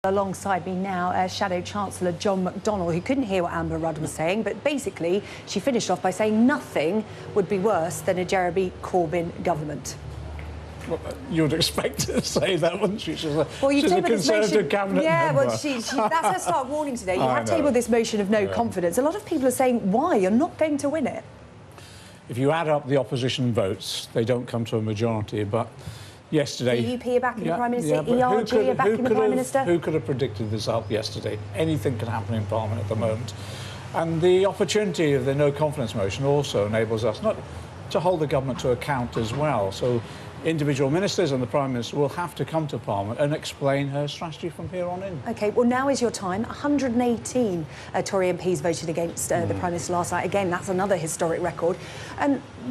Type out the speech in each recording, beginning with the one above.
Alongside me now, Shadow Chancellor John McDonnell, who couldn't hear what Amber Rudd was saying, but basically she finished off by saying nothing would be worse than a Jeremy Corbyn government. Well, you would expect her to say that, wouldn't she? She's a Conservative cabinet member. Well, that's her start warning today. You have tabled this motion of no confidence. A lot of people are saying, why? You're not going to win it. If you add up the opposition votes, they don't come to a majority, but yesterday... DUP are backing the Prime Minister, ERG are backing the Prime Minister. Who could have predicted this up yesterday? Anything can happen in Parliament at the moment. And the opportunity of the no confidence motion also enables us not to hold the government to account as well. So individual ministers and the Prime Minister will have to come to Parliament and explain her strategy from here on in. OK, well, now is your time. 118 Tory MPs voted against the Prime Minister last night. Again, that's another historic record.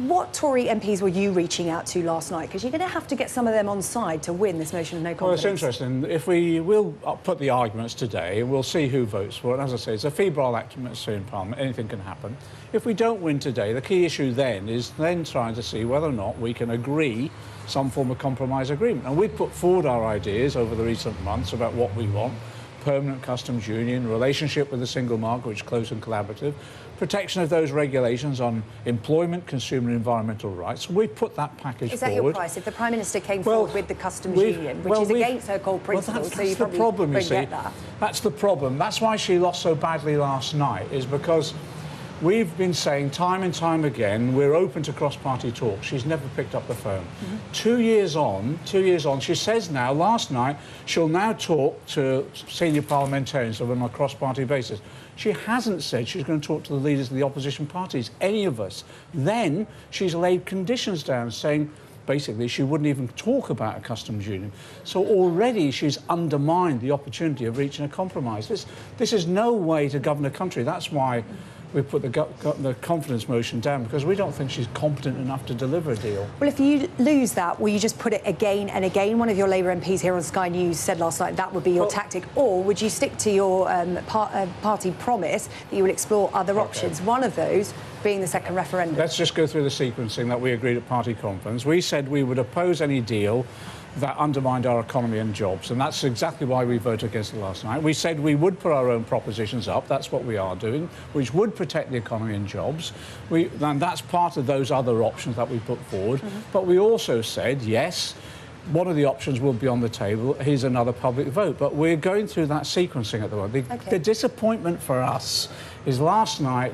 What Tory MPs were you reaching out to last night? Because you're going to have to get some of them on side to win this motion of no confidence. Well, it's interesting. If we will put the arguments today, and we'll see who votes for it. As I say, it's a febrile atmosphere in Parliament. Anything can happen. If we don't win today, the key issue then is trying to see whether or not we can agree some form of compromise agreement. And we've put forward our ideas over the recent months about what we want: permanent customs union, relationship with the single market, which is close and collaborative, protection of those regulations on employment, consumer and environmental rights. We put that package forward. Is that your price? If the Prime Minister came forward with the customs union, which is against her core principles, so you probably won't get that. That's the problem. That's why she lost so badly last night, is because we've been saying time and time again, we're open to cross-party talk. She's never picked up the phone. 2 years on, she says now, last night, she'll now talk to senior parliamentarians on a cross-party basis. She hasn't said she's going to talk to the leaders of the opposition parties, any of us. Then she's laid conditions down saying, basically, she wouldn't even talk about a customs union. So already she's undermined the opportunity of reaching a compromise. This is no way to govern a country. That's why we put the confidence motion down, because we don't think she's competent enough to deliver a deal. Well, if you lose that, will you just put it again and again? One of your Labour MPs here on Sky News said last night that would be your tactic. Or would you stick to your party promise that you will explore other options, one of those being the second referendum? Let's just go through the sequencing that we agreed at party conference. We said we would oppose any deal that undermined our economy and jobs, and that's exactly why we voted against it last night. We said we would put our own propositions up, that's what we are doing, which would protect the economy and jobs. And that's part of those other options that we put forward. But we also said, yes, one of the options will be on the table. Here's another public vote. But we're going through that sequencing at the moment. The disappointment for us is last night,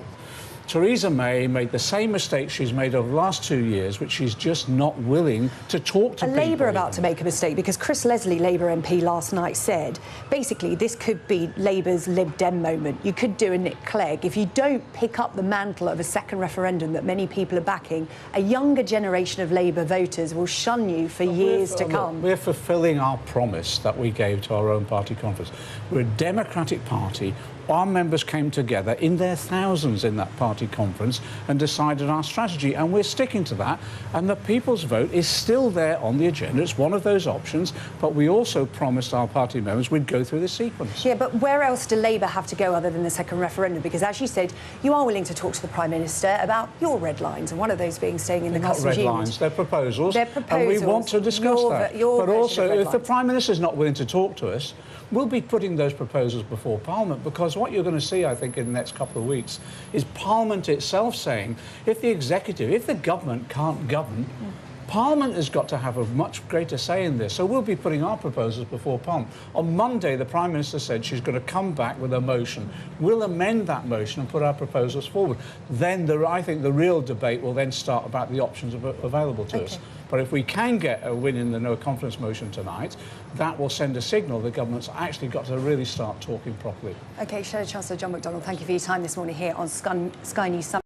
Theresa May made the same mistake she's made over the last 2 years, which she's just not willing to talk to people. Labour about to make a mistake, because Chris Leslie, Labour MP, last night said, basically, this could be Labour's Lib Dem moment. You could do a Nick Clegg. If you don't pick up the mantle of a second referendum that many people are backing, a younger generation of Labour voters will shun you for years to come. We're fulfilling our promise that we gave to our own party conference. We're a democratic party. Our members came together in their thousands in that party conference and decided our strategy, and we're sticking to that. And the people's vote is still there on the agenda. It's one of those options, but we also promised our party members we'd go through the sequence. Yeah, but where else do Labour have to go other than the second referendum? Because, as you said, you are willing to talk to the Prime Minister about your red lines, and one of those being staying in the customs union. Not red lines, they're proposals. They're proposals. And we want to discuss that. But also, if the Prime Minister's not willing to talk to us, we'll be putting those proposals before Parliament, because what you're going to see, I think, in the next couple of weeks is Parliament itself saying, if the government can't govern, Parliament has got to have a much greater say in this. So we'll be putting our proposals before Parliament. On Monday, the Prime Minister said she's going to come back with a motion. We'll amend that motion and put our proposals forward. Then I think the real debate will then start about the options available to us. But if we can get a win in the no confidence motion tonight, that will send a signal the government's actually got to really start talking properly. OK, Shadow Chancellor John McDonnell, thank you for your time this morning here on Sky News.